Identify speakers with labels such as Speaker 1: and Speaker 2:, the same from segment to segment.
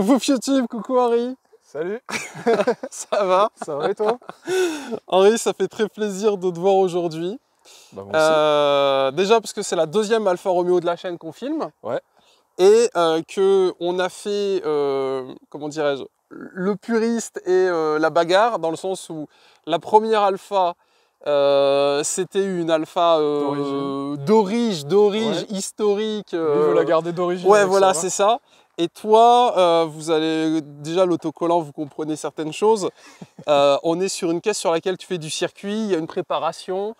Speaker 1: Pouf YouTube, coucou Henri.
Speaker 2: Salut.
Speaker 1: Ça va?
Speaker 2: Ça va et toi?
Speaker 1: Henri, ça fait très plaisir de te voir aujourd'hui.
Speaker 2: Bah moi aussi.
Speaker 1: Déjà parce que c'est la deuxième Alfa Romeo de la chaîne qu'on filme.
Speaker 2: Ouais.
Speaker 1: Et qu'on a fait, comment dirais-je, le puriste et la bagarre, dans le sens où la première Alfa, c'était une Alpha d'origine,
Speaker 2: ouais.
Speaker 1: historique.
Speaker 2: Lui veut la garder d'origine.
Speaker 1: Ouais, voilà, c'est ça. Et toi, vous allez déjà l'autocollant, vous comprenez certaines choses. On est sur une caisse sur laquelle tu fais du circuit, il y a une préparation.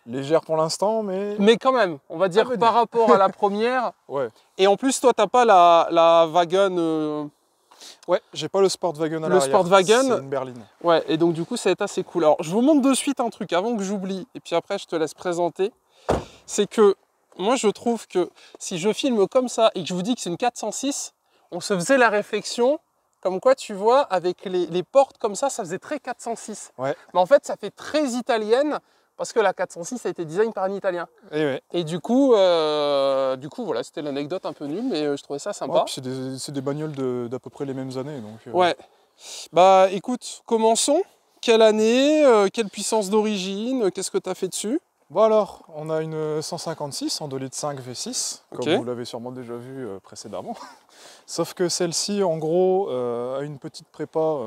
Speaker 2: Légère pour l'instant, mais...
Speaker 1: Mais quand même, on va dire par rapport à la première.
Speaker 2: Ouais.
Speaker 1: Et en plus, toi, t'as pas la wagon.
Speaker 2: Ouais, j'ai pas le Sportwagen à
Speaker 1: le
Speaker 2: l'arrière.
Speaker 1: Sportwagen.
Speaker 2: C'est une berline.
Speaker 1: Ouais, et donc du coup, ça va être assez cool. Alors, je vous montre de suite un truc avant que j'oublie, et puis après, je te laisse présenter. C'est que moi, je trouve que si je filme comme ça et que je vous dis que c'est une 406, on se faisait la réflexion, comme quoi, tu vois, avec les portes comme ça faisait très 406.
Speaker 2: Ouais.
Speaker 1: Mais en fait, ça fait très italienne, parce que la 406 a été design par un Italien.
Speaker 2: Et ouais.
Speaker 1: Et du coup voilà, c'était l'anecdote un peu nulle, mais je trouvais ça sympa.
Speaker 2: Ouais, c'est des bagnoles d'à peu près les mêmes années. Donc,
Speaker 1: Ouais. Bah écoute, commençons. Quelle année, quelle puissance d'origine, qu'est-ce que tu as fait dessus?
Speaker 2: Bon alors, on a une 156 en 2,5 litres V6,
Speaker 1: Ok.
Speaker 2: comme vous l'avez sûrement déjà vu précédemment. Sauf que celle-ci, en gros, a une petite prépa,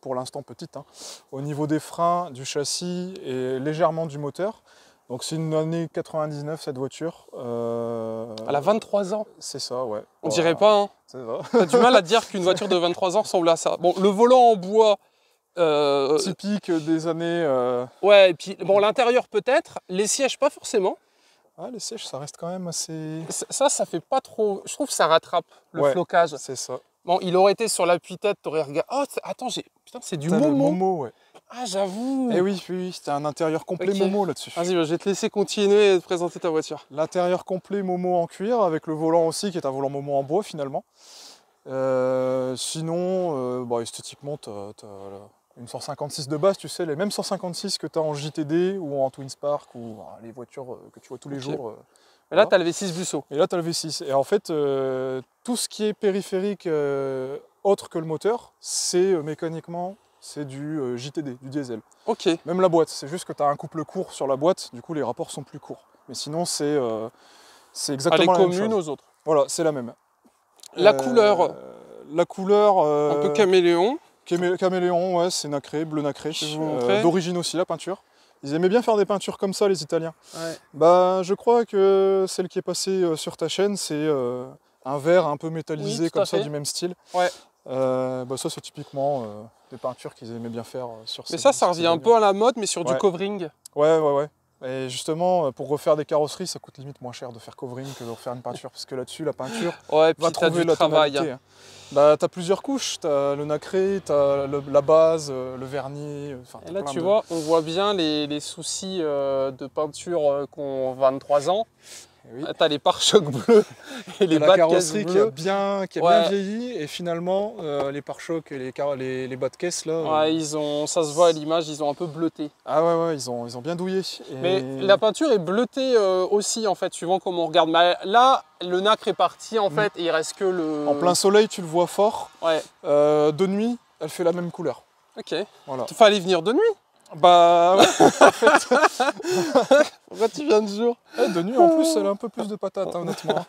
Speaker 2: pour l'instant petite, hein, au niveau des freins, du châssis et légèrement du moteur. Donc c'est une année 99 cette voiture.
Speaker 1: Elle a 23 ans.
Speaker 2: C'est ça, ouais.
Speaker 1: On dirait pas, hein.
Speaker 2: C'est ça.
Speaker 1: T'as du mal à dire qu'une voiture de 23 ans ressemble à ça. Bon, le volant en bois...
Speaker 2: Typique des années...
Speaker 1: Ouais, et puis bon, l'intérieur peut-être, les sièges pas forcément.
Speaker 2: Ah, les sièges, ça reste quand même assez...
Speaker 1: Ça fait pas trop... Je trouve que ça rattrape le flocage.
Speaker 2: C'est ça.
Speaker 1: Bon, il aurait été sur l'appui-tête, t'aurais regardé... Oh, attends, putain, c'est du Momo.
Speaker 2: Le Momo, ouais.
Speaker 1: Ah, j'avoue.
Speaker 2: Eh oui, c'était un intérieur complet Momo là-dessus.
Speaker 1: Vas-y, je vais te laisser continuer et te présenter ta voiture.
Speaker 2: L'intérieur complet Momo en cuir, avec le volant aussi, qui est un volant Momo en bois finalement. Sinon, esthétiquement, t'as une 156 de base, tu sais, les mêmes 156 que tu as en JTD ou en Twin Spark ou les voitures que tu vois tous les jours.
Speaker 1: Et là, tu as le V6 Busso.
Speaker 2: Et là, tu as le V6. Et en fait, tout ce qui est périphérique autre que le moteur, c'est mécaniquement, c'est du JTD, du diesel.
Speaker 1: Ok.
Speaker 2: Même la boîte, c'est juste que tu as un couple court sur la boîte, du coup les rapports sont plus courts. Mais sinon, c'est exactement la même chose.
Speaker 1: Elle est commune aux autres.
Speaker 2: Voilà, c'est la même.
Speaker 1: La couleur.
Speaker 2: La couleur...
Speaker 1: un peu caméléon.
Speaker 2: Caméléon, ouais, c'est nacré, bleu nacré. D'origine aussi la peinture. Ils aimaient bien faire des peintures comme ça, les Italiens.
Speaker 1: Ouais.
Speaker 2: Bah, je crois que celle qui est passée sur ta chaîne, c'est un vert un peu métallisé comme ça, du même style.
Speaker 1: Ouais.
Speaker 2: Ça, c'est typiquement des peintures qu'ils aimaient bien faire sur
Speaker 1: Mais ça revient un peu à la mode, mais sur du covering.
Speaker 2: Ouais. Et justement, pour refaire des carrosseries, ça coûte limite moins cher de faire covering que de refaire une peinture. Parce que là-dessus, la peinture va trouver la tonalité. Bah, t'as plusieurs couches, t'as le nacré, t'as la base, le vernis.
Speaker 1: Et là, tu vois, on voit bien les soucis de peinture qu'ont 23 ans. Oui. T'as les pare-chocs bleus et les bas de caisse bleus.
Speaker 2: Qui a bien vieilli, et finalement, les pare-chocs et les bas de caisse, là...
Speaker 1: Ouais, ça se voit à l'image, ils ont un peu bleuté.
Speaker 2: Ah ouais, ils ont bien douillé.
Speaker 1: Mais la peinture est bleutée aussi, en fait, suivant comment on regarde. Mais là, le nacre est parti, en fait, et il reste que le...
Speaker 2: En plein soleil, tu le vois fort.
Speaker 1: Ouais.
Speaker 2: De nuit, elle fait la même couleur.
Speaker 1: Ok.
Speaker 2: Voilà.
Speaker 1: Fallait venir de nuit.
Speaker 2: Bah ouais, en fait.
Speaker 1: Pourquoi tu viens de jour?
Speaker 2: De nuit, en plus, elle a un peu plus de patates, hein, honnêtement.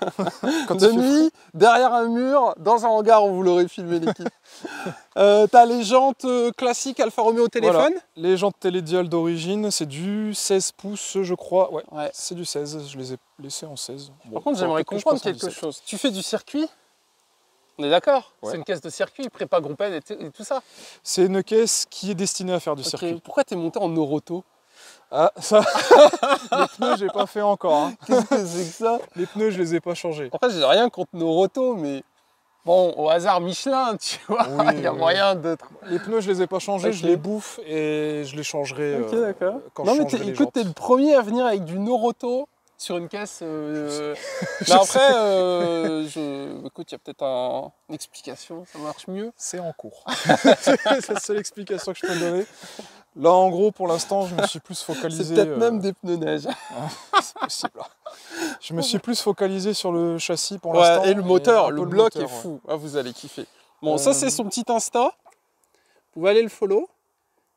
Speaker 1: Quand de nuit, derrière un mur, dans un hangar, on vous l'aurait filmé l'équipe. T'as les jantes classiques Alfa Romeo téléphone.
Speaker 2: Voilà. Les jantes télédial d'origine, c'est du 16 pouces, je crois. Ouais. C'est du 16, je les ai laissés en 16. Bon,
Speaker 1: par contre, j'aimerais comprendre quelque chose. Tu fais du circuit? On est d'accord, c'est une caisse de circuit, prépa Groupen et tout ça.
Speaker 2: C'est une caisse qui est destinée à faire du circuit.
Speaker 1: Pourquoi t'es monté en Noroto?
Speaker 2: Ah, ça... Les pneus, j'ai pas fait encore. Hein.
Speaker 1: Qu'est-ce que c'est que ça?
Speaker 2: Les pneus, je les ai pas changés.
Speaker 1: Après, j'ai rien contre Noroto, mais... Bon, au hasard Michelin, tu vois, il y a moyen de...
Speaker 2: Les pneus, je les ai pas changés, je les bouffe et je les changerai quand je changerai les jantes.
Speaker 1: Écoute, t'es le premier à venir avec du Noroto sur une caisse. Mais après, écoute, il y a peut-être une explication, ça marche mieux.
Speaker 2: C'est en cours. C'est la seule explication que je peux donner. Là, en gros, pour l'instant, je me suis plus focalisé...
Speaker 1: C'est peut-être même des pneus neige.
Speaker 2: C'est possible. Je me suis plus focalisé sur le châssis pour l'instant.
Speaker 1: Et le moteur, le bloc est fou. Ah, vous allez kiffer. Bon, ça c'est son petit Insta. Vous pouvez aller le follow.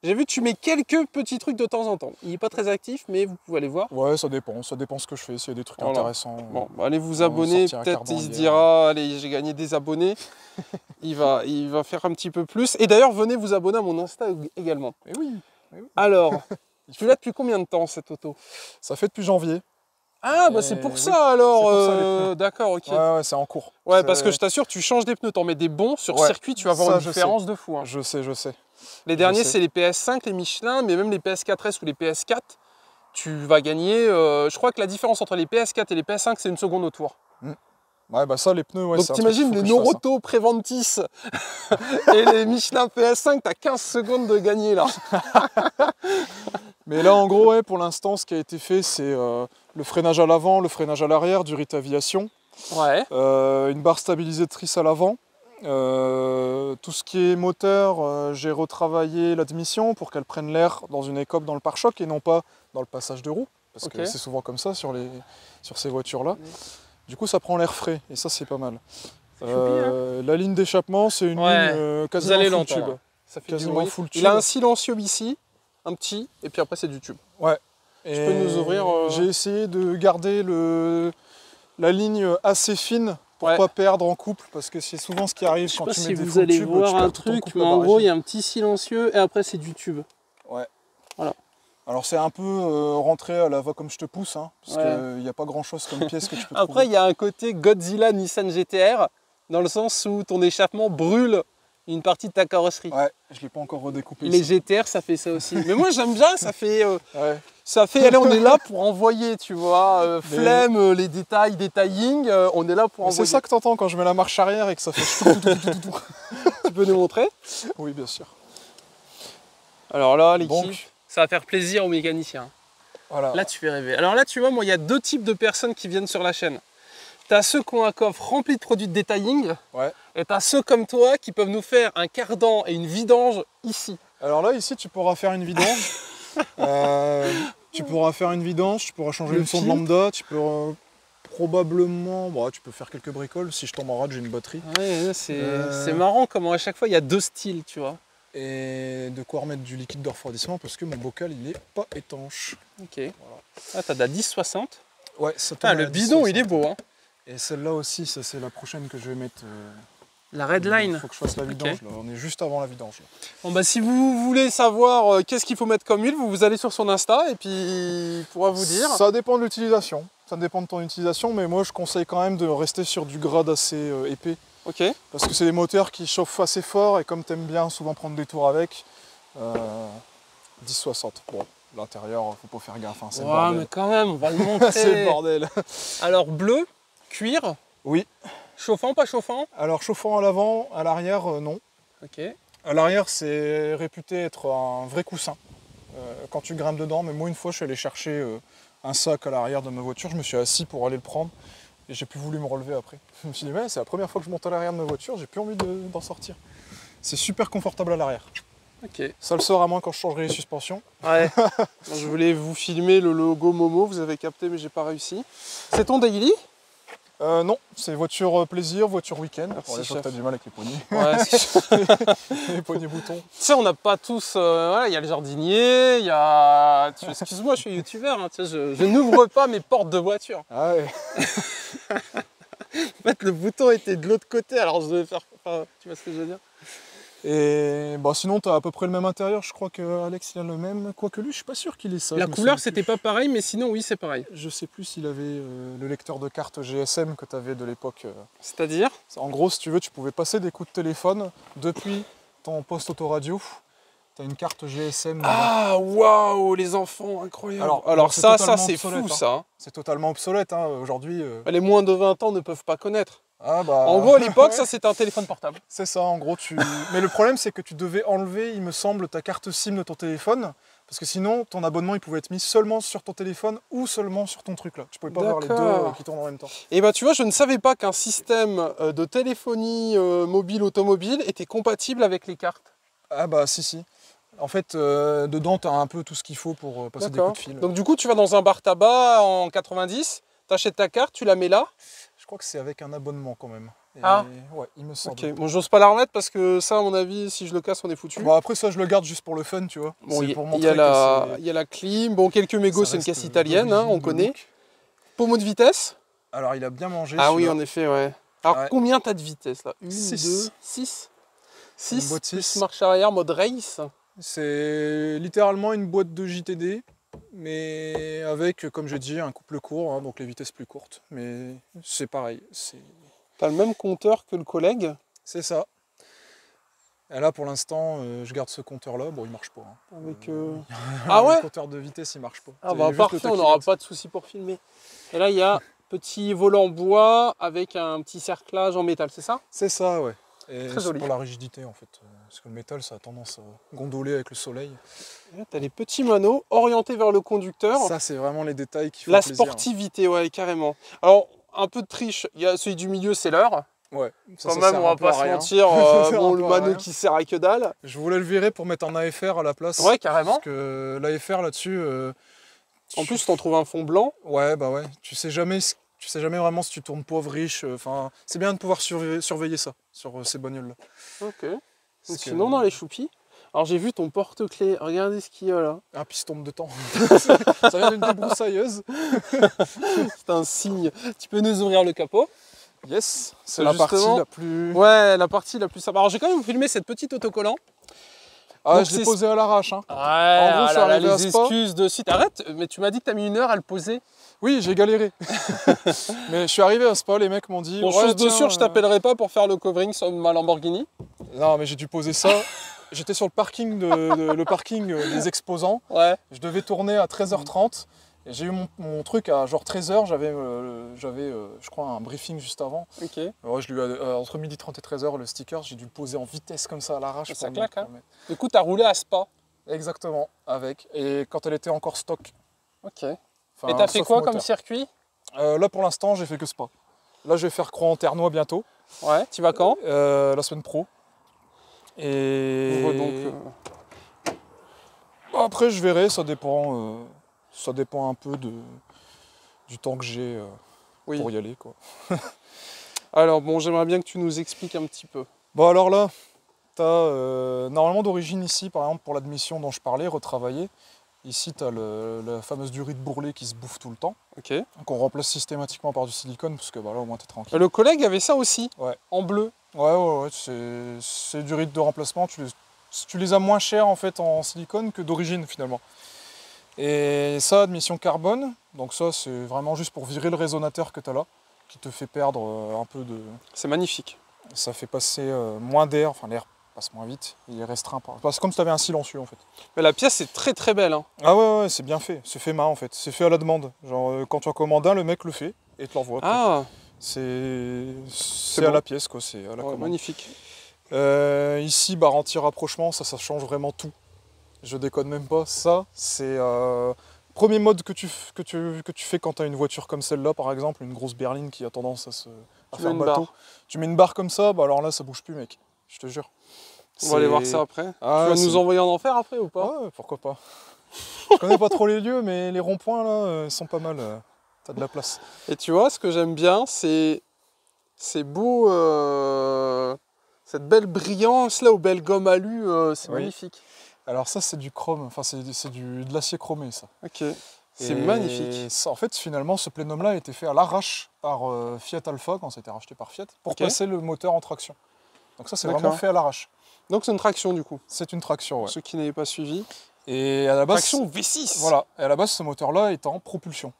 Speaker 1: J'ai vu que tu mets quelques petits trucs de temps en temps. Il n'est pas très actif, mais vous pouvez aller voir.
Speaker 2: Ouais, ça dépend ce que je fais, s'il y a des trucs intéressants.
Speaker 1: Bon, allez vous abonner, peut-être il se dira, allez, j'ai gagné des abonnés. il va faire un petit peu plus. Et d'ailleurs, venez vous abonner à mon Insta également.
Speaker 2: Eh oui.
Speaker 1: Alors, tu l'as depuis combien de temps cette auto?
Speaker 2: Ça fait depuis janvier.
Speaker 1: Ah, bah c'est pour ça alors. D'accord, ok.
Speaker 2: Ouais, c'est en cours.
Speaker 1: Ouais, parce que je t'assure, tu changes des pneus, t'en mets des bons sur circuit, tu vas avoir une différence de fou. Hein.
Speaker 2: Je sais.
Speaker 1: Les derniers, c'est les PS5, les Michelin, mais même les PS4S ou les PS4, tu vas gagner. Je crois que la différence entre les PS4 et les PS5, c'est une seconde au tour.
Speaker 2: Ouais, bah ça, les pneus, ouais.
Speaker 1: Donc t'imagines les Noroto Preventis et les Michelin PS5, t'as 15 secondes de gagner là.
Speaker 2: Mais là, en gros, ouais, pour l'instant, ce qui a été fait, c'est le freinage à l'avant, le freinage à l'arrière, du Ritaviation.
Speaker 1: Ouais.
Speaker 2: Une barre stabilisatrice à l'avant. Tout ce qui est moteur, j'ai retravaillé l'admission pour qu'elle prenne l'air dans une écope dans le pare-choc et non pas dans le passage de roue. Parce que c'est souvent comme ça sur ces voitures-là. Du coup, ça prend l'air frais et ça, c'est pas mal. La ligne d'échappement, c'est une ligne quasiment full tube.
Speaker 1: Ça fait quasiment full tube. Il a un silencieux ici, un petit, et puis après, c'est du tube.
Speaker 2: Ouais.
Speaker 1: Tu peux nous ouvrir.
Speaker 2: J'ai essayé de garder la ligne assez fine pour pas perdre en couple, parce que c'est souvent ce qui arrive quand tu mets des full tubes.
Speaker 1: Vous allez voir un truc, mais en gros, il y a un petit silencieux et après, c'est du tube.
Speaker 2: Ouais.
Speaker 1: Voilà.
Speaker 2: Alors c'est un peu rentré à la va comme je te pousse, hein, parce qu'il n'y a pas grand chose comme pièce que tu peux trouver.
Speaker 1: Après il y a un côté Godzilla Nissan GTR, dans le sens où ton échappement brûle une partie de ta carrosserie.
Speaker 2: Ouais, je ne l'ai pas encore redécoupé.
Speaker 1: Les GTR ça fait ça aussi. Mais moi j'aime bien, ça fait, allez, on est là pour envoyer, tu vois, flemme, les détails, detailing, on est là pour envoyer.
Speaker 2: C'est ça que tu entends quand je mets la marche arrière et que ça fait tout.
Speaker 1: Tu peux nous montrer?
Speaker 2: Oui, bien sûr.
Speaker 1: Alors là, l'équipe... Ça va faire plaisir aux mécaniciens.
Speaker 2: Voilà.
Speaker 1: Là, tu fais rêver. Alors là, tu vois, moi, il y a deux types de personnes qui viennent sur la chaîne. Tu as ceux qui ont un coffre rempli de produits de detailing. Et tu as ceux comme toi qui peuvent nous faire un cardan et une vidange ici.
Speaker 2: Alors là, ici, tu pourras faire une vidange. Tu pourras changer le son de lambda. Tu peux probablement... Bon, tu peux faire quelques bricoles. Si je tombe en rade, j'ai une batterie.
Speaker 1: Ouais, c'est marrant comment à chaque fois, il y a deux styles, tu vois.
Speaker 2: Et de quoi remettre du liquide de refroidissement parce que mon bocal il est pas étanche.
Speaker 1: Ok. Voilà. Ah, t'as de la 1060.
Speaker 2: Ouais, ça tourne.
Speaker 1: Ah, le bidon il est beau. Hein.
Speaker 2: Et celle-là aussi, ça c'est la prochaine que je vais mettre.
Speaker 1: La Redline.
Speaker 2: Il faut que je fasse la vidange. Là. On est juste avant la vidange. Là.
Speaker 1: Bon, bah, si vous voulez savoir qu'est-ce qu'il faut mettre comme huile, vous allez sur son Insta et puis il pourra vous dire.
Speaker 2: Ça dépend de l'utilisation. Ça dépend de ton utilisation, mais moi je conseille quand même de rester sur du grade assez épais.
Speaker 1: Ok.
Speaker 2: Parce que c'est des moteurs qui chauffent assez fort et comme tu aimes bien souvent prendre des tours avec, 10-60. Bon, l'intérieur, faut pas faire gaffe, hein, c'est le bordel.
Speaker 1: Mais quand même, on va le montrer.
Speaker 2: C'est le bordel.
Speaker 1: Alors bleu, cuir.
Speaker 2: Oui.
Speaker 1: Chauffant, pas chauffant?
Speaker 2: Alors chauffant à l'avant, à l'arrière, non.
Speaker 1: Ok.
Speaker 2: À l'arrière, c'est réputé être un vrai coussin quand tu grimpes dedans. Mais moi, une fois, je suis allé chercher un sac à l'arrière de ma voiture. Je me suis assis pour aller le prendre. Et j'ai plus voulu me relever après. Je me suis dit, mais c'est la première fois que je monte à l'arrière de ma voiture, j'ai plus envie d'en sortir. C'est super confortable à l'arrière.
Speaker 1: Ok.
Speaker 2: Ça le sera moins quand je changerai les suspensions.
Speaker 1: Ouais. Je voulais vous filmer le logo Momo, vous avez capté, mais j'ai pas réussi. C'est ton daily?
Speaker 2: Non, c'est voiture plaisir, voiture week-end.
Speaker 1: Merci,
Speaker 2: je vois que t'as du mal avec les poignées.
Speaker 1: Ouais,
Speaker 2: les poignées boutons.
Speaker 1: Tu sais, on n'a pas tous... il y a le jardinier, il y a... Excuse-moi, je suis youtubeur, hein, tu sais, je n'ouvre pas mes portes de voiture.
Speaker 2: Ah ouais.
Speaker 1: En fait, le bouton était de l'autre côté, alors je devais faire... Enfin, tu vois ce que je veux dire?
Speaker 2: Et bah, sinon, tu as à peu près le même intérieur. Je crois qu'Alex, il a le même. Quoique lui, je suis pas sûr qu'il ait ça.
Speaker 1: La couleur, c'était pas pareil, mais sinon, oui, c'est pareil.
Speaker 2: Je sais plus s'il avait le lecteur de carte GSM que tu avais de l'époque.
Speaker 1: C'est-à-dire?
Speaker 2: En gros, si tu veux, tu pouvais passer des coups de téléphone depuis ton poste autoradio. Tu as une carte GSM.
Speaker 1: Ah, waouh, les enfants, incroyable. Alors ça, c'est fou, ça. Hein.
Speaker 2: C'est totalement obsolète. Hein. Aujourd'hui.
Speaker 1: Les moins de 20 ans ne peuvent pas connaître.
Speaker 2: Ah bah...
Speaker 1: En gros, à l'époque, ça c'était un téléphone portable.
Speaker 2: C'est ça, en gros. Mais le problème, c'est que tu devais enlever, il me semble, ta carte SIM de ton téléphone. Parce que sinon, ton abonnement, il pouvait être mis seulement sur ton téléphone ou seulement sur ton truc là. Tu pouvais pas avoir les deux qui tournent en même temps.
Speaker 1: Et bah tu vois, je ne savais pas qu'un système de téléphonie mobile automobile était compatible avec les cartes.
Speaker 2: Ah bah si. En fait, dedans, tu as un peu tout ce qu'il faut pour passer des coups de fil.
Speaker 1: Donc du coup, tu vas dans un bar tabac en 90, tu achètes ta carte, tu la mets là.
Speaker 2: Je crois que c'est avec un abonnement quand même. Et
Speaker 1: Ah.
Speaker 2: ouais, il me semble.
Speaker 1: Ok, bon, j'ose pas la remettre parce que ça, à mon avis, si je le casse, on est foutu.
Speaker 2: Bon, après ça, je le garde juste pour le fun, tu vois.
Speaker 1: Bon,
Speaker 2: C'est
Speaker 1: il
Speaker 2: pour
Speaker 1: y,
Speaker 2: montrer
Speaker 1: a
Speaker 2: que
Speaker 1: la,
Speaker 2: c'est-
Speaker 1: il y a la clim. Bon, quelques mégots,
Speaker 2: ça
Speaker 1: c'est une
Speaker 2: reste
Speaker 1: caisse italienne, hein,
Speaker 2: d'origine,
Speaker 1: on
Speaker 2: le
Speaker 1: connaît.
Speaker 2: look.
Speaker 1: Pommeau de vitesse.
Speaker 2: Alors, il a bien mangé
Speaker 1: Ah oui,
Speaker 2: celui-là.
Speaker 1: en effet, ouais. Alors,
Speaker 2: Ouais.
Speaker 1: combien t'as de vitesse là? 1,
Speaker 2: Six.
Speaker 1: 2, 6
Speaker 2: Une
Speaker 1: 6
Speaker 2: boîte
Speaker 1: plus
Speaker 2: 6.
Speaker 1: marche arrière, mode race.
Speaker 2: C'est littéralement une boîte de JTD, mais avec, comme je dis, un couple court, hein, donc les vitesses plus courtes. Mais c'est pareil,
Speaker 1: T'as le même compteur que le collègue.
Speaker 2: c'est ça. Et là, pour l'instant, je garde ce compteur-là. Bon, il marche pas. Hein.
Speaker 1: Avec, Ah ouais.
Speaker 2: Le compteur de vitesse, il marche pas.
Speaker 1: Ah
Speaker 2: C'est
Speaker 1: bah
Speaker 2: juste le
Speaker 1: parfait, on n'aura
Speaker 2: tachymètre.
Speaker 1: pas de soucis pour filmer. Et là, il y a petit volant bois avec un petit cerclage en métal, c'est ça?
Speaker 2: C'est ça, ouais. Et
Speaker 1: Très
Speaker 2: c'est
Speaker 1: joli.
Speaker 2: pour la rigidité, en fait. Parce que le métal, ça a tendance à gondoler avec le soleil.
Speaker 1: Et là, t'as les petits manos orientés vers le conducteur.
Speaker 2: Ça, c'est vraiment les détails qui font
Speaker 1: La
Speaker 2: plaisir.
Speaker 1: sportivité, ouais, carrément. Alors, un peu de triche, il y a celui du milieu, c'est l'heure.
Speaker 2: Ouais, ça,
Speaker 1: Quand
Speaker 2: ça
Speaker 1: même,
Speaker 2: sert
Speaker 1: on
Speaker 2: un
Speaker 1: va
Speaker 2: peu à
Speaker 1: pas se
Speaker 2: rien.
Speaker 1: mentir,
Speaker 2: Ça sert
Speaker 1: bon,
Speaker 2: un
Speaker 1: le
Speaker 2: peu à
Speaker 1: mano
Speaker 2: rien.
Speaker 1: qui sert à que dalle.
Speaker 2: Je voulais le virer pour mettre un AFR à la place.
Speaker 1: Ouais, carrément.
Speaker 2: Parce que l'AFR là-dessus.
Speaker 1: En plus, t'en trouves un fond blanc.
Speaker 2: Ouais, bah ouais. Tu sais jamais vraiment si tu tournes pauvre, riche. Enfin, c'est bien de pouvoir surveiller ça sur ces bagnoles-là.
Speaker 1: Ok.
Speaker 2: Parce que-
Speaker 1: Sinon, dans les choupis, alors j'ai vu ton porte-clés. Regardez ce qu'il y a là.
Speaker 2: Un piston de temps. Ça vient d'une débroussailleuse.
Speaker 1: C'est un signe. Tu peux nous ouvrir le capot?
Speaker 2: Yes, c'est la
Speaker 1: Justement.
Speaker 2: partie la plus.
Speaker 1: Ouais, la partie la plus sympa. Alors j'ai quand même filmé cette petite autocollant.
Speaker 2: Ah,
Speaker 1: Donc
Speaker 2: je l'ai
Speaker 1: c'est-
Speaker 2: posé à l'arrache. Hein.
Speaker 1: Ouais,
Speaker 2: gros, je suis arrivé à
Speaker 1: les
Speaker 2: Spa.
Speaker 1: excuses de site. Arrête, mais tu m'as dit que t'as mis 1 heure à le poser.
Speaker 2: Oui, j'ai galéré. Mais je suis arrivé à Spa, les mecs m'ont dit.
Speaker 1: Bon,
Speaker 2: ouais,
Speaker 1: chose de
Speaker 2: tiens,
Speaker 1: sûre, je t'appellerai pas pour faire le covering sur ma Lamborghini.
Speaker 2: Non, mais j'ai dû poser ça. J'étais sur le parking, le parking des exposants.
Speaker 1: Ouais.
Speaker 2: Je devais tourner à 13h30. Et j'ai eu mon truc à genre 13h. J'avais, je crois, un briefing juste avant.
Speaker 1: Ok.
Speaker 2: Ouais, je lui ai, entre 12h30 et 13h, le sticker, j'ai dû le poser en vitesse comme ça à l'arrache.
Speaker 1: Ça
Speaker 2: pour
Speaker 1: claque,
Speaker 2: le
Speaker 1: hein.
Speaker 2: mettre.
Speaker 1: Du coup, t'as roulé à Spa.
Speaker 2: Exactement, avec. Et quand elle était encore stock.
Speaker 1: Ok.
Speaker 2: Enfin,
Speaker 1: Et t'as fait
Speaker 2: sauf
Speaker 1: quoi
Speaker 2: moteur.
Speaker 1: comme circuit?
Speaker 2: Là, pour l'instant, j'ai fait que Spa. Là, je vais faire Croix en Ternois bientôt.
Speaker 1: Ouais. Tu vas quand?
Speaker 2: La semaine pro. Et
Speaker 1: Ouvre donc.
Speaker 2: après, je verrai, ça dépend un peu du temps que j'ai
Speaker 1: Oui.
Speaker 2: pour y aller, quoi.
Speaker 1: Alors bon, j'aimerais bien que tu nous expliques un petit peu.
Speaker 2: Bon, alors là, tu as normalement d'origine ici, par exemple, pour l'admission dont je parlais, retravaillée. Ici, tu as la fameuse durite bourrelée qui se bouffe tout le temps,
Speaker 1: Ok.
Speaker 2: qu'on remplace systématiquement par du silicone, parce que bah, là, au moins, tu es tranquille.
Speaker 1: Le collègue avait ça aussi.
Speaker 2: Ouais.
Speaker 1: En bleu.
Speaker 2: Ouais, c'est durite de remplacement. Tu les as moins chers en fait en silicone que d'origine finalement. Et ça, admission carbone, donc ça c'est vraiment juste pour virer le résonateur que tu as là, qui te fait perdre un peu de...
Speaker 1: C'est magnifique.
Speaker 2: Ça fait passer moins d'air, enfin l'air passe moins vite, il est restreint. C'est comme si tu avais un silencieux en fait.
Speaker 1: Mais la pièce est très très belle. Hein.
Speaker 2: Ah ouais, c'est bien fait, c'est fait main en fait, c'est fait à la demande. Genre quand tu en commandes un, le mec le fait et te l'envoie.
Speaker 1: Ah,
Speaker 2: C'est
Speaker 1: bon.
Speaker 2: à la pièce quoi, c'est à la
Speaker 1: ouais,
Speaker 2: commande.
Speaker 1: magnifique.
Speaker 2: Ici, bah, anti-rapprochement, ça change vraiment tout. Je déconne même pas. Ça, c'est premier mode que tu fais quand tu as une voiture comme celle-là, par exemple, une grosse berline qui a tendance à
Speaker 1: Tu
Speaker 2: faire
Speaker 1: mets une
Speaker 2: bateau.
Speaker 1: barre.
Speaker 2: Tu mets une barre comme ça, bah alors là, ça bouge plus, mec. Je te jure.
Speaker 1: On va aller voir ça après.
Speaker 2: Ah,
Speaker 1: tu vas
Speaker 2: c'est-
Speaker 1: nous envoyer en enfer après ou pas?
Speaker 2: Ouais, pourquoi pas. Je connais pas trop les lieux, mais les ronds-points, là, ils sont pas mal. T'as de la place.
Speaker 1: Et tu vois, ce que j'aime bien, c'est beau, cette belle brillance là, aux belles gommes alu, c'est
Speaker 2: Oui.
Speaker 1: magnifique.
Speaker 2: Alors ça, c'est du chrome, enfin, c'est de l'acier chromé, ça.
Speaker 1: Ok, c'est
Speaker 2: Et
Speaker 1: magnifique.
Speaker 2: ça, en fait, finalement, ce plénum-là a été fait à l'arrache par Fiat Alpha, quand c'était racheté par Fiat, pour
Speaker 1: Ok.
Speaker 2: passer le moteur en traction. Donc ça, c'est
Speaker 1: D'accord.
Speaker 2: vraiment fait à l'arrache.
Speaker 1: Donc c'est une traction du coup,
Speaker 2: C'est une traction, ouais.
Speaker 1: pour ceux qui n'avaient pas suivi.
Speaker 2: Et à la base,
Speaker 1: Traction V6.
Speaker 2: voilà. Et à la base, ce moteur-là est en propulsion.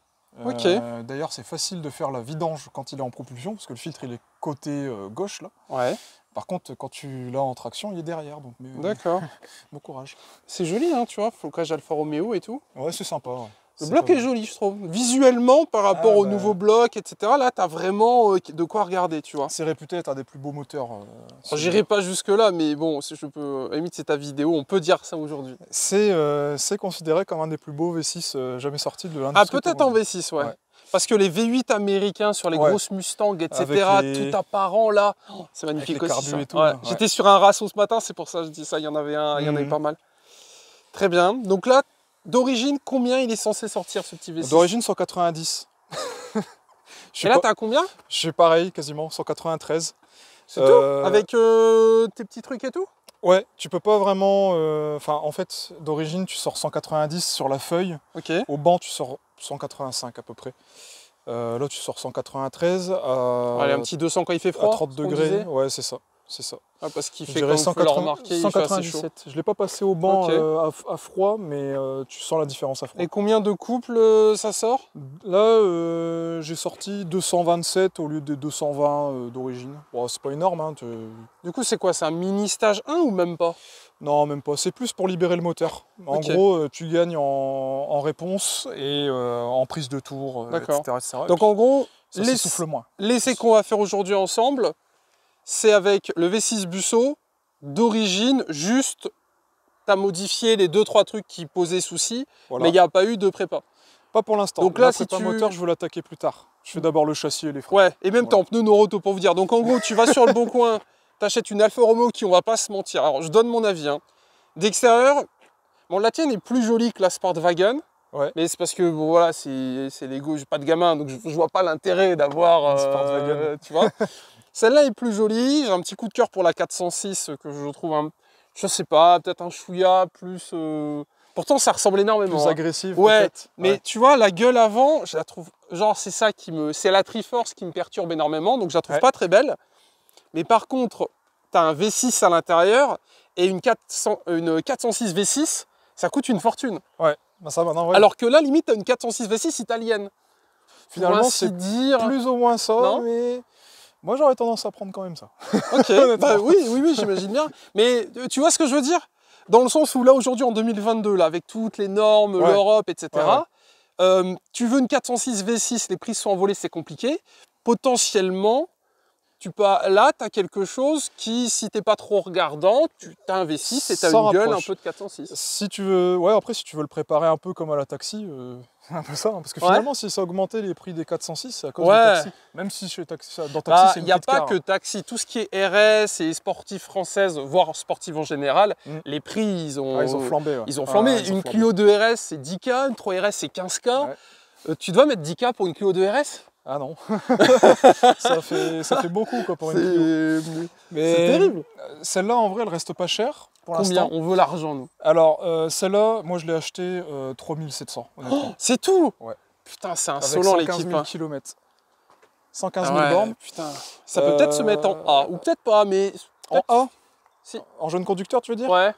Speaker 1: Ok.
Speaker 2: D'ailleurs, c'est facile de faire la vidange quand il est en propulsion, parce que le filtre, il est côté gauche, là.
Speaker 1: Ouais,
Speaker 2: Par contre, quand tu l'as en traction, il est derrière. Donc,
Speaker 1: d'accord.
Speaker 2: bon courage.
Speaker 1: C'est joli, hein, tu vois, flocage Alfa Romeo et tout.
Speaker 2: Ouais, c'est sympa. Ouais.
Speaker 1: Le
Speaker 2: C'est
Speaker 1: bloc
Speaker 2: pas
Speaker 1: est
Speaker 2: mal.
Speaker 1: joli, je trouve. Visuellement, par rapport au
Speaker 2: bah.
Speaker 1: nouveau bloc, etc., là, t'as vraiment de quoi regarder, tu vois.
Speaker 2: C'est réputé être un des plus beaux moteurs.
Speaker 1: J'irai pas jusque-là, mais bon, si je peux, à la limite, c'est ta vidéo, on peut dire ça aujourd'hui.
Speaker 2: C'est considéré comme un des plus beaux V6 jamais sortis de l'industrie.
Speaker 1: Ah, peut-être en V6, ouais.
Speaker 2: Ouais.
Speaker 1: Parce que les V8 américains sur les
Speaker 2: Ouais.
Speaker 1: grosses Mustang, etc.,
Speaker 2: Avec les-
Speaker 1: tout apparent là, oh, c'est magnifique
Speaker 2: les
Speaker 1: aussi.
Speaker 2: carbus
Speaker 1: ça.
Speaker 2: et tout,
Speaker 1: Ouais.
Speaker 2: là, ouais.
Speaker 1: J'étais sur un Rasso ce matin, c'est pour ça que je dis ça, il y en avait un, il y en avait
Speaker 2: Mhm.
Speaker 1: pas mal. Très bien. Donc là, d'origine, combien il est censé sortir ce petit V6?
Speaker 2: D'origine 190.
Speaker 1: Et là, t'as combien?
Speaker 2: Je suis pareil, quasiment, 193.
Speaker 1: C'est tout? Avec tes petits trucs et tout?
Speaker 2: Ouais, tu peux pas vraiment... Enfin, en fait, d'origine, tu sors 190 sur la feuille.
Speaker 1: Ok.
Speaker 2: Au banc, tu sors 185 à peu près. Là, tu sors 193 à...
Speaker 1: Allez, un petit 200 quand il fait froid?
Speaker 2: À 30 degrés. Ouais, c'est ça. C'est ça.
Speaker 1: Ah, parce qu'il
Speaker 2: Je
Speaker 1: fait,
Speaker 2: dirais
Speaker 1: comme on peut le remarquer, il fait assez chaud.
Speaker 2: 197. Je ne l'ai pas passé au banc
Speaker 1: Ok.
Speaker 2: à froid, mais tu sens la différence à froid.
Speaker 1: Et combien de couples ça sort?
Speaker 2: Là, j'ai sorti 227 au lieu des 220 d'origine. Bon, c'est pas énorme. Hein,
Speaker 1: Du coup, c'est quoi? C'est un mini stage 1 ou même pas?
Speaker 2: Non, même pas. C'est plus pour libérer le moteur. En
Speaker 1: Ok.
Speaker 2: gros, tu gagnes en réponse et en prise de tour,
Speaker 1: D'accord.
Speaker 2: etc.
Speaker 1: Donc en gros,
Speaker 2: ça s'essouffle moins.
Speaker 1: l'essai qu'on va faire aujourd'hui ensemble, c'est avec le V6 Busso d'origine, juste tu as modifié les 2-3 trucs qui posaient souci,
Speaker 2: Voilà.
Speaker 1: mais il n'y a pas eu de prépa.
Speaker 2: Pas pour l'instant.
Speaker 1: Donc là,
Speaker 2: la
Speaker 1: si
Speaker 2: prépa
Speaker 1: tu...
Speaker 2: moteur, je veux l'attaquer plus tard. Je fais d'abord le châssis et les freins.
Speaker 1: Ouais, et même t'es en pneu Noroto pour vous dire. Donc en gros, tu vas sur le bon coin, t'achètes une Alfa Romeo qui, on va pas se mentir, alors je donne mon avis, hein. D'extérieur, bon, la tienne est plus jolie que la Sportwagen.
Speaker 2: Ouais.
Speaker 1: Mais c'est parce que bon, voilà, c'est l'ego, j'ai pas de gamin, donc je vois pas l'intérêt d'avoir
Speaker 2: Sportwagen.
Speaker 1: tu vois. Celle-là est plus jolie, j'ai un petit coup de cœur pour la 406 que je trouve je sais pas, peut-être un chouïa plus pourtant ça ressemble énormément.
Speaker 2: Plus agressive.
Speaker 1: Ouais, mais
Speaker 2: ouais.
Speaker 1: tu vois la gueule avant, je la trouve genre c'est ça c'est la Triforce qui me perturbe énormément, donc je la trouve pas très belle. Mais par contre, tu as un V6 à l'intérieur et une 406 V6, ça coûte une fortune.
Speaker 2: Ouais. Ben ça, maintenant, ouais.
Speaker 1: Alors que là, limite, tu as une 406 V6 italienne.
Speaker 2: Finalement, c'est
Speaker 1: dire
Speaker 2: plus ou moins ça,
Speaker 1: non,
Speaker 2: mais moi, j'aurais tendance à prendre quand même ça.
Speaker 1: Ok, bah oui, j'imagine bien. Mais tu vois ce que je veux dire? Dans le sens où là, aujourd'hui, en 2022, là, avec toutes les normes, l'Europe, etc., tu veux une 406 V6, les prix sont envolés, c'est compliqué. Potentiellement, là, tu as quelque chose qui, si tu n'es pas trop regardant, tu as un V6 et tu as une gueule un peu de 406.
Speaker 2: Si tu veux, après, si tu veux le préparer un peu comme à la taxi, un peu ça. Hein, parce que finalement, si ça a augmenté les prix des 406, c'est à cause des taxis. Même si chez dans taxi, c'est une petite
Speaker 1: Il n'y a pas
Speaker 2: car,
Speaker 1: que taxi. Tout ce qui est RS et sportif française, voire sportive en général, les prix, ils ont
Speaker 2: flambé. Ouais.
Speaker 1: Ils ont flambé. Une Clio 2 RS, c'est 10K. Une 3 RS, c'est 15K. Ouais. Tu dois mettre 10K pour une Clio 2 RS?
Speaker 2: Ah non, ça fait beaucoup quoi, pour une Clio. Mais
Speaker 1: c'est terrible.
Speaker 2: Celle-là, en vrai, elle reste pas chère pour l'instant.
Speaker 1: Combien? On veut l'argent, nous.
Speaker 2: Alors, celle-là, moi, je l'ai achetée 3700, honnêtement.
Speaker 1: C'est tout?
Speaker 2: Ouais.
Speaker 1: Putain, c'est insolent l'équipe.
Speaker 2: 115 000 km. 115 000 bornes.
Speaker 1: Putain. Ça peut peut-être se mettre en A, ou peut-être pas, mais...
Speaker 2: En A?
Speaker 1: Si.
Speaker 2: En jeune conducteur, tu veux dire?
Speaker 1: Ouais.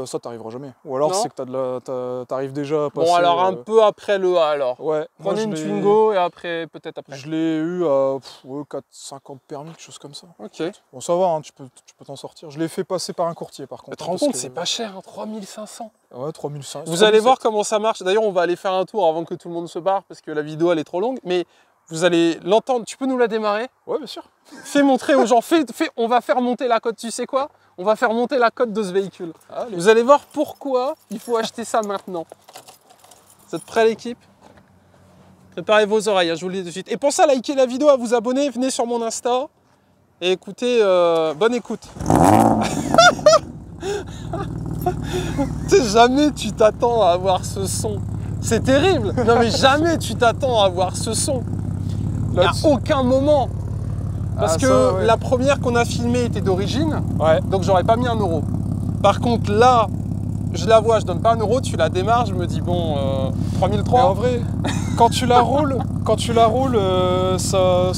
Speaker 2: Ça, t'arriveras jamais. Ou alors, c'est que t'arrives déjà à passer...
Speaker 1: Bon, alors un peu après le A, alors.
Speaker 2: Ouais.
Speaker 1: Prenez une Twingo et après, peut-être après.
Speaker 2: Je l'ai eu à 4,50 permis, quelque chose comme ça.
Speaker 1: Ok.
Speaker 2: Bon, ça va, hein, tu peux t'en sortir. Je l'ai fait passer par un courtier, par contre.
Speaker 1: Tu te rends compte, c'est pas cher, hein, 3500.
Speaker 2: Ouais, 3500.
Speaker 1: Vous allez voir comment ça marche. D'ailleurs, on va aller faire un tour avant que tout le monde se barre, parce que la vidéo, elle est trop longue. Mais vous allez l'entendre. Tu peux nous la démarrer?
Speaker 2: Ouais, bien sûr.
Speaker 1: Fais montrer aux gens. On va faire monter la cote. Tu sais quoi? On va faire monter la cote de ce véhicule. Allez. Vous allez voir pourquoi il faut acheter ça maintenant. Vous êtes prêts, l'équipe? Préparez vos oreilles, hein, je vous le dis tout de suite. Et pensez à liker la vidéo, à vous abonner. Venez sur mon Insta. Et écoutez, bonne écoute. Tu sais, jamais tu t'attends à avoir ce son. C'est terrible. Non mais jamais tu t'attends à avoir ce son. Il n'y a aucun moment. Parce que la première qu'on a filmée était d'origine.
Speaker 2: Ouais.
Speaker 1: Donc j'aurais pas mis 1 euro. Par contre là, je la vois, je donne pas 1 euro, tu la démarres, je me dis bon, 3003.
Speaker 2: Mais en vrai, quand tu la roules, ça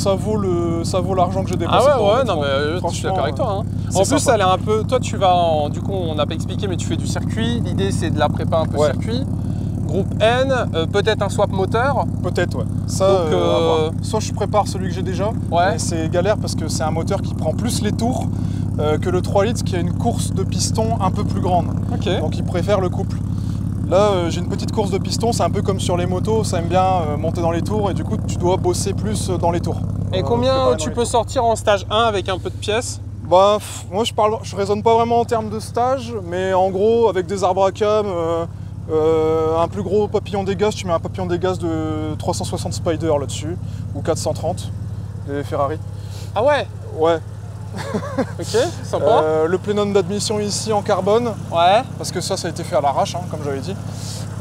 Speaker 2: vaut l'argent que j'ai dépensé.
Speaker 1: Ah ouais, non mais je suis d'accord avec toi. Hein. En plus,
Speaker 2: sympa.
Speaker 1: elle est un peu. Toi, tu vas du coup, on n'a pas expliqué, mais tu fais du circuit. L'idée, c'est de la prépa un peu circuit. Groupe N, peut-être un swap moteur.
Speaker 2: Peut-être, ouais. Ça, soit je prépare celui que j'ai déjà, mais c'est galère parce que c'est un moteur qui prend plus les tours que le 3 litres qui a une course de piston un peu plus grande.
Speaker 1: Okay.
Speaker 2: Donc il préfère le couple. Là, j'ai une petite course de piston, c'est un peu comme sur les motos, ça aime bien monter dans les tours et du coup, tu dois bosser plus dans les tours.
Speaker 1: Et combien tu peux sortir en stage 1 avec un peu de pièces?
Speaker 2: Bah, moi, je raisonne pas vraiment en termes de stage, mais en gros, avec des arbres à cam, un plus gros papillon des gaz, tu mets un papillon des gaz de 360 Spider là-dessus, ou 430, des Ferrari.
Speaker 1: Ah ouais?
Speaker 2: Ouais.
Speaker 1: Ok, sympa.
Speaker 2: Le plénum d'admission ici en carbone.
Speaker 1: Ouais.
Speaker 2: Parce que ça a été fait à l'arrache, hein, comme j'avais dit.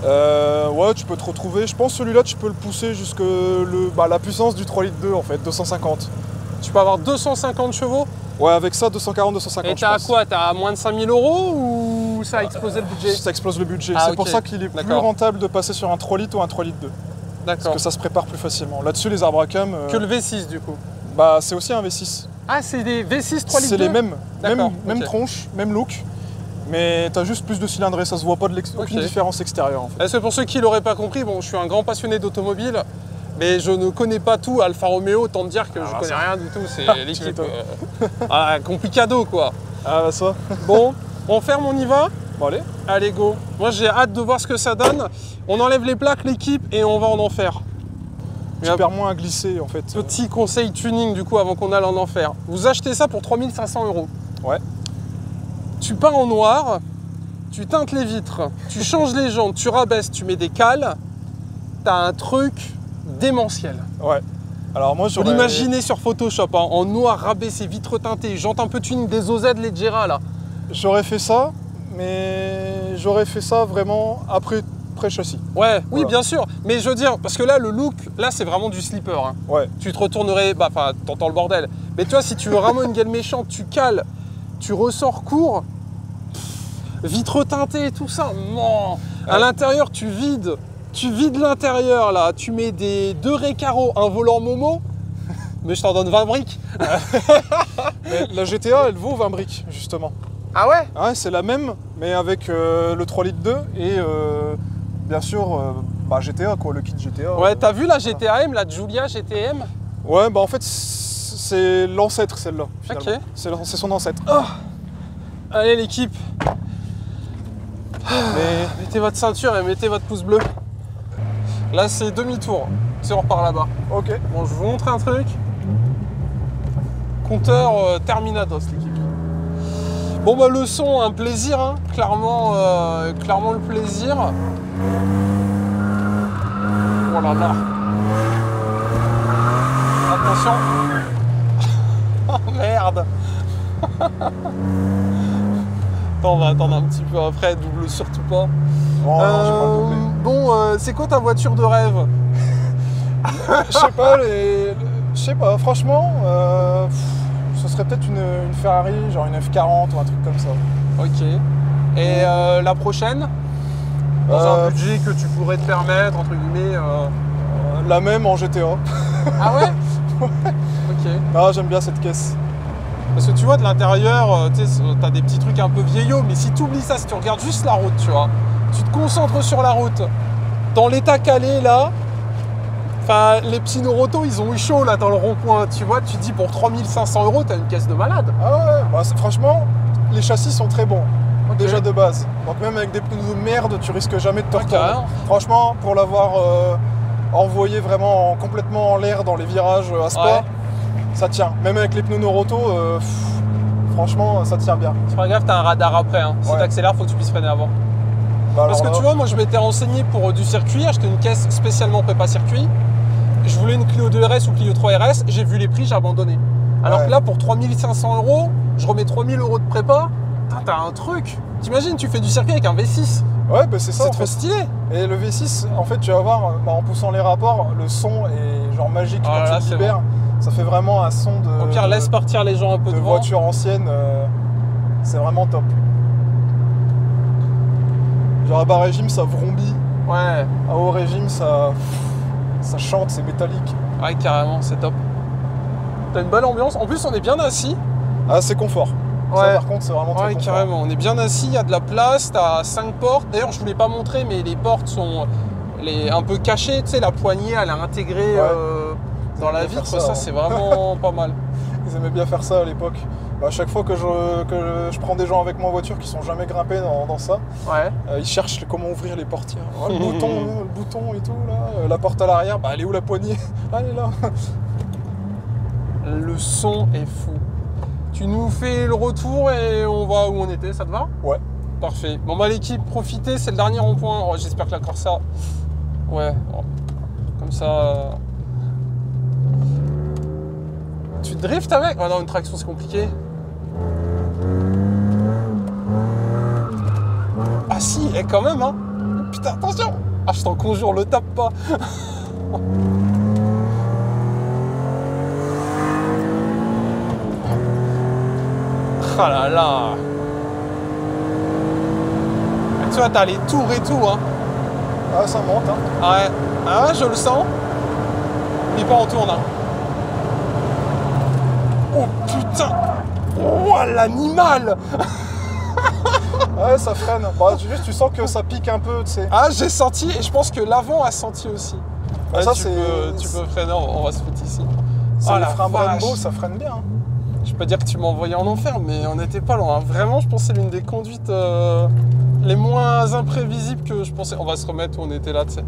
Speaker 2: Ouais, tu peux te retrouver. Je pense que celui-là, tu peux le pousser jusqu'à la puissance du 3 litres 2 en fait, 250.
Speaker 1: Tu peux avoir 250 chevaux?
Speaker 2: Ouais, avec ça, 240-250.
Speaker 1: Et t'as quoi? T'as moins de 5000 € ou ça a explosé le budget?
Speaker 2: Ça explose le budget.
Speaker 1: Ah,
Speaker 2: c'est
Speaker 1: ok.
Speaker 2: pour ça qu'il est plus rentable de passer sur un 3 litres ou un 3 litres 2. Parce
Speaker 1: D'accord.
Speaker 2: que ça se prépare plus facilement. Là-dessus, les arbres à cam.
Speaker 1: Que le V6 du coup.
Speaker 2: Bah, c'est aussi un V6.
Speaker 1: Ah, c'est des V6 3 litres.
Speaker 2: C'est les mêmes.
Speaker 1: D'accord,
Speaker 2: Même
Speaker 1: ok.
Speaker 2: tronche, même look. Mais t'as juste plus de cylindrée. Ça se voit pas aucune différence extérieure en fait.
Speaker 1: C'est pour ceux qui l'auraient pas compris, bon, je suis un grand passionné d'automobile. Mais je ne connais pas tout Alfa Romeo, autant te dire que je connais rien du tout. C'est l'équipe complicado quoi.
Speaker 2: Ah, bah ça.
Speaker 1: Bon, on ferme, on y va?
Speaker 2: Bon, allez.
Speaker 1: Allez, go. Moi, j'ai hâte de voir ce que ça donne. On enlève les plaques, l'équipe, et on va en enfer.
Speaker 2: Tu perds moins à glisser en fait.
Speaker 1: Petit conseil tuning du coup avant qu'on aille en enfer. Vous achetez ça pour 3500 €.
Speaker 2: Ouais.
Speaker 1: Tu peins en noir, tu teintes les vitres, tu changes les jantes, tu rabaisses, tu mets des cales. T'as un truc démentiel.
Speaker 2: Ouais. Alors moi,
Speaker 1: Vous l'imaginez sur Photoshop, hein, en noir, rabaissé, vitres teintées, jantes un peu tuning, des OZ Leggera là.
Speaker 2: J'aurais fait ça, mais j'aurais fait ça vraiment après châssis.
Speaker 1: Ouais, oui,
Speaker 2: Voilà.
Speaker 1: bien sûr. Mais je veux dire, parce que là, le look, là, c'est vraiment du slipper. Hein.
Speaker 2: Ouais.
Speaker 1: Tu te retournerais, bah, enfin, t'entends le bordel. Mais tu vois, si tu veux vraiment une gueule méchante, tu cales, tu ressors court, vitres teintées, tout ça. Non. À l'intérieur, tu vides l'intérieur, là. Tu mets des 2 récaros, un volant Momo. Mais je t'en donne 20 briques.
Speaker 2: Mais la GTA, elle vaut 20 briques, justement.
Speaker 1: Ah ouais?
Speaker 2: Ouais, c'est la même, mais avec le 3 litres 2 et bien sûr, GTA, quoi, le kit GTA.
Speaker 1: Ouais, t'as vu la GTAM, la Giulia GTM?
Speaker 2: Ouais, bah en fait, c'est l'ancêtre, celle-là, finalement.
Speaker 1: Ok.
Speaker 2: C'est son ancêtre.
Speaker 1: Allez, l'équipe.
Speaker 2: Mais
Speaker 1: Mettez votre ceinture et mettez votre pouce bleu. Là, c'est demi-tour. C'est on repart là-bas.
Speaker 2: ok.
Speaker 1: Bon, je vais vous montrer un truc. Compteur Terminados, l'équipe. Bon, bah, le son, un plaisir, hein. Clairement le plaisir. Oh là là. Attention. Oh merde. Attends, on va attendre un petit peu après, double surtout pas.
Speaker 2: Oh, non, j'ai pas le doublé.
Speaker 1: Bon, c'est quoi ta voiture de rêve?
Speaker 2: Je sais pas, franchement, ce serait peut-être une Ferrari, genre une F40 ou un truc comme ça.
Speaker 1: Ok. Et la prochaine? Dans un budget que tu pourrais te permettre, entre guillemets.
Speaker 2: La même en GTA.
Speaker 1: Ah ouais? Ok.
Speaker 2: Ah, j'aime bien cette caisse.
Speaker 1: Parce que tu vois, de l'intérieur, tu sais, t'as des petits trucs un peu vieillots, mais si tu oublies ça, si tu regardes juste la route, tu vois, tu te concentres sur la route, dans l'état calé, là, enfin, les petits Noroto, ils ont eu chaud, là, dans le rond-point, tu vois, tu te dis, pour 3500 €, t'as une caisse de malade.
Speaker 2: Ah ouais, bah, franchement, les châssis sont très bons,
Speaker 1: Ok.
Speaker 2: déjà de base. Donc même avec des pneus de merde, tu risques jamais de te
Speaker 1: Ouais,
Speaker 2: retourner.
Speaker 1: carrément.
Speaker 2: Franchement, pour l'avoir envoyé vraiment complètement en l'air dans les virages à sport,
Speaker 1: Ouais.
Speaker 2: ça tient. Même avec les pneus Noroto, franchement, ça tient bien.
Speaker 1: C'est pas grave, t'as un radar après, hein. Si
Speaker 2: Ouais.
Speaker 1: t'accélères, faut que tu puisses freiner avant.
Speaker 2: Bah,
Speaker 1: Parce que
Speaker 2: alors
Speaker 1: tu
Speaker 2: là,
Speaker 1: vois, moi je m'étais renseigné pour du circuit, acheter une caisse spécialement prépa circuit. Je voulais une Clio 2 RS ou Clio 3 RS, j'ai vu les prix, j'ai abandonné. Alors
Speaker 2: Ouais.
Speaker 1: que là, pour 3500 €, je remets 3000 € de prépa. Putain, t'as un truc. T'imagines, tu fais du circuit avec un V6.
Speaker 2: ouais, bah, c'est ça.
Speaker 1: C'est
Speaker 2: en
Speaker 1: trop
Speaker 2: fait.
Speaker 1: stylé.
Speaker 2: Et le V6, en fait, tu vas voir, en poussant les rapports, le son est genre magique
Speaker 1: Ah là
Speaker 2: quand
Speaker 1: là,
Speaker 2: tu
Speaker 1: c'est
Speaker 2: le libères. Ça fait vraiment un son
Speaker 1: Au pire, laisse partir les gens un peu
Speaker 2: de
Speaker 1: devant.
Speaker 2: voiture ancienne. C'est vraiment top. Genre à bas régime, ça vrombit.
Speaker 1: Ouais,
Speaker 2: À haut régime, ça chante, c'est métallique.
Speaker 1: ouais, carrément, c'est top. T'as une belle ambiance. En plus, on est bien assis.
Speaker 2: Ah, c'est confort. Ça,
Speaker 1: Ouais.
Speaker 2: par contre, c'est vraiment très
Speaker 1: Ouais,
Speaker 2: confort.
Speaker 1: carrément. On est bien assis, il y a de la place, t'as 5 portes. D'ailleurs, je ne vous l'ai pas montré, mais les portes sont un peu cachées. Tu sais, la poignée, elle est intégrée dans la
Speaker 2: Ils aimaient
Speaker 1: vitre.
Speaker 2: faire
Speaker 1: Ça,
Speaker 2: ça,
Speaker 1: c'est vraiment pas mal.
Speaker 2: Ils aimaient bien faire ça à l'époque. À chaque fois que je prends des gens avec moi en voiture qui sont jamais grimpés dans ça,
Speaker 1: Ouais.
Speaker 2: ils cherchent comment ouvrir les portières. Ouais, le bouton et tout, là. La porte à l'arrière, bah, elle est où la poignée? Ah, elle est là.
Speaker 1: Le son est fou. Tu nous fais le retour et on va où on était, ça te va?
Speaker 2: Ouais.
Speaker 1: Parfait. Bon bah l'équipe, profitez, c'est le dernier rond-point. Oh, j'espère que la Corsa... Ouais. Oh. Comme ça... Tu driftes avec? Oh non, une traction c'est compliqué. Ah si, et quand même hein. Putain, attention. Ah je t'en conjure, le tape pas. Ah là là. Et tu vois, t'as les tours et tout, hein.
Speaker 2: Ah, ça monte, hein.
Speaker 1: Ouais. Ah ouais, je le sens. Mais pas en tourne, hein. Oh putain. Oh l'animal.
Speaker 2: Ouais, ça freine. Bah, juste, tu sens que ça pique un peu, tu sais.
Speaker 1: Ah, j'ai senti et je pense que l'avant a senti aussi.
Speaker 2: Bah,
Speaker 1: Ouais,
Speaker 2: ça,
Speaker 1: tu peux freiner, on va se foutre ici.
Speaker 2: C'est
Speaker 1: Oh
Speaker 2: le
Speaker 1: la
Speaker 2: frein
Speaker 1: vache.
Speaker 2: Brembo, ça freine bien. Hein.
Speaker 1: Je peux pas dire que tu m'as envoyé en enfer, mais on n'était pas loin. Vraiment, je pense que c'est l'une des conduites les moins imprévisibles que je pensais. On va se remettre où on était là, tu sais.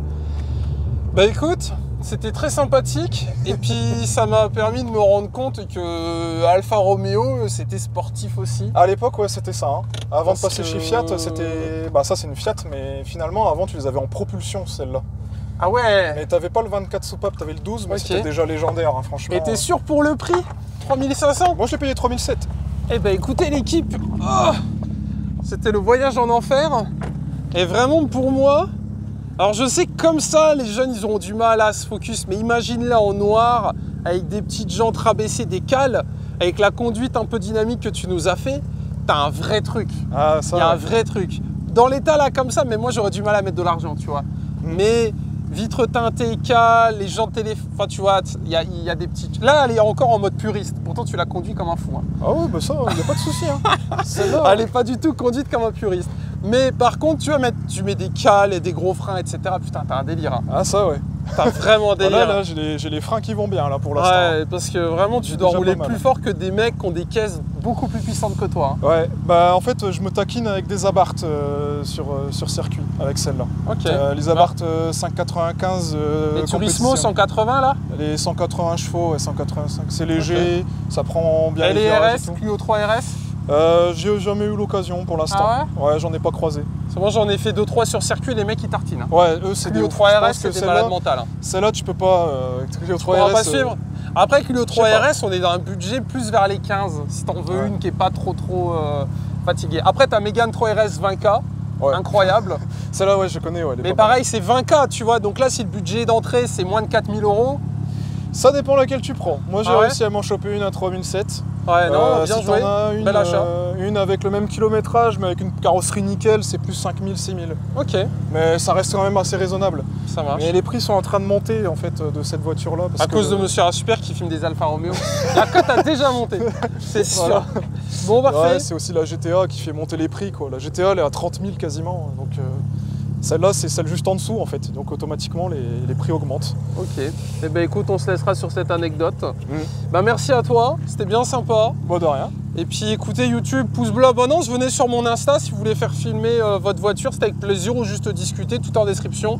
Speaker 1: Bah écoute, c'était très sympathique. Et puis, ça m'a permis de me rendre compte que Alfa Romeo, c'était sportif aussi.
Speaker 2: À l'époque, ouais, c'était ça. Hein. Avant
Speaker 1: Parce
Speaker 2: de passer
Speaker 1: que-
Speaker 2: chez Fiat, c'était. Bah, ça, c'est une Fiat, mais finalement, avant, tu les avais en propulsion, celle-là.
Speaker 1: Ah ouais.
Speaker 2: Mais t'avais pas le 24 soupape, t'avais le 12, mais
Speaker 1: Ok.
Speaker 2: c'était déjà légendaire, hein, franchement.
Speaker 1: Et t'es sûr pour le prix 3500?
Speaker 2: Moi, je l'ai payé 3007.
Speaker 1: Eh ben écoutez l'équipe, oh, c'était le voyage en enfer. Et vraiment pour moi, alors je sais que comme ça, les jeunes ils auront du mal à se focus, mais imagine là en noir, avec des petites jantes rabaissées, des cales, avec la conduite un peu dynamique que tu nous as fait, t'as un vrai truc.
Speaker 2: Ah,
Speaker 1: Il y a un
Speaker 2: ça.
Speaker 1: vrai truc. Dans l'état là comme ça, mais moi j'aurais du mal à mettre de l'argent, tu vois. Mais vitres teintées, cales, les jantes téléphone, enfin tu vois, il y a des petites... Là elle est encore en mode puriste, pourtant tu la conduis comme un fou. Hein.
Speaker 2: Ah ouais, bah ça, y a pas de souci. Hein. Celle-là.
Speaker 1: Elle n'est pas du tout conduite comme un puriste. Mais par contre, tu mets des cales et des gros freins, etc. Putain, t'as un délire. Hein.
Speaker 2: Ah, ça, ouais.
Speaker 1: T'as vraiment un délire.
Speaker 2: Là, j'ai les freins qui vont bien, là, pour l'instant.
Speaker 1: Ouais, parce que vraiment, tu dois
Speaker 2: déjà
Speaker 1: rouler
Speaker 2: pas mal.
Speaker 1: plus fort que des mecs qui ont des caisses beaucoup plus puissantes que toi. Hein.
Speaker 2: Ouais, bah en fait, je me taquine avec des Abarth sur circuit, avec celle-là.
Speaker 1: Ok.
Speaker 2: Les Abarth 595
Speaker 1: Les Turismo
Speaker 2: compétition.
Speaker 1: 180 là.
Speaker 2: Les 180 chevaux et 185. C'est léger, ça prend bien
Speaker 1: Et les
Speaker 2: virages et
Speaker 1: RS,
Speaker 2: tout.
Speaker 1: Clio 3 RS.
Speaker 2: J'ai jamais eu l'occasion pour l'instant.
Speaker 1: Ah
Speaker 2: ouais, j'en ai pas croisé.
Speaker 1: C'est moi j'en ai fait 2-3 sur circuit, les mecs ils tartinent. Hein.
Speaker 2: Ouais, eux c'est des
Speaker 1: Clio
Speaker 2: ouf.
Speaker 1: 3
Speaker 2: Je
Speaker 1: RS,
Speaker 2: pense que
Speaker 1: c'est des
Speaker 2: celle-là-
Speaker 1: malades mentales. Hein.
Speaker 2: Celle-là, tu peux pas. Clio
Speaker 1: Tu
Speaker 2: 3
Speaker 1: pourras
Speaker 2: RS.
Speaker 1: pas suivre. Après Clio 3
Speaker 2: sais pas.
Speaker 1: RS, on est dans un budget plus vers les 15, si t'en veux
Speaker 2: Ouais.
Speaker 1: une qui est pas trop fatiguée. Après t'as Mégane 3 RS 20K,
Speaker 2: Ouais.
Speaker 1: incroyable.
Speaker 2: Celle-là, ouais, je connais. Ouais, elle est
Speaker 1: Mais
Speaker 2: pas mal.
Speaker 1: pareil, c'est 20K, tu vois. Donc là, si le budget d'entrée, c'est moins de 4000 €.
Speaker 2: Ça dépend laquelle tu prends. Moi, j'ai
Speaker 1: Ah ouais
Speaker 2: réussi à m'en choper une à 3007.
Speaker 1: Ouais, non, bien
Speaker 2: si
Speaker 1: joué.
Speaker 2: t'en as
Speaker 1: Bel achat.
Speaker 2: une avec le même kilométrage, mais avec une carrosserie nickel, c'est plus 5000, 6000.
Speaker 1: Ok,
Speaker 2: Mais ça reste quand même assez raisonnable.
Speaker 1: ça marche.
Speaker 2: Mais les prix sont en train de monter en fait de cette voiture-là. parce
Speaker 1: À
Speaker 2: que
Speaker 1: cause de Monsieur Rasper qui filme des Alfa Romeo. La cote a déjà monté, c'est sûr.
Speaker 2: Voilà.
Speaker 1: Bon, parfait.
Speaker 2: Ouais, c'est aussi la GTA qui fait monter les prix, quoi. La GTA, elle est à 30 000 quasiment. Donc celle-là, c'est celle juste en dessous, en fait. Donc automatiquement, les prix augmentent.
Speaker 1: Ok. Eh ben écoute, on se laissera sur cette anecdote. Bah merci à toi, c'était bien sympa.
Speaker 2: Bon, de rien.
Speaker 1: Et puis écoutez YouTube, pouce bleu, abonnance, venez sur mon Insta si vous voulez faire filmer votre voiture, c'est avec plaisir ou juste discuter, tout en description.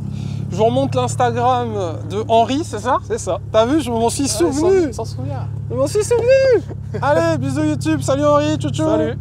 Speaker 1: Je vous remonte l'Instagram de Henri, c'est ça?
Speaker 2: C'est ça.
Speaker 1: T'as vu, je m'en suis souvenu.
Speaker 2: S'en souvient.
Speaker 1: Je m'en suis souvenu. Allez, bisous YouTube, salut Henri, tchou tchou.
Speaker 2: Salut.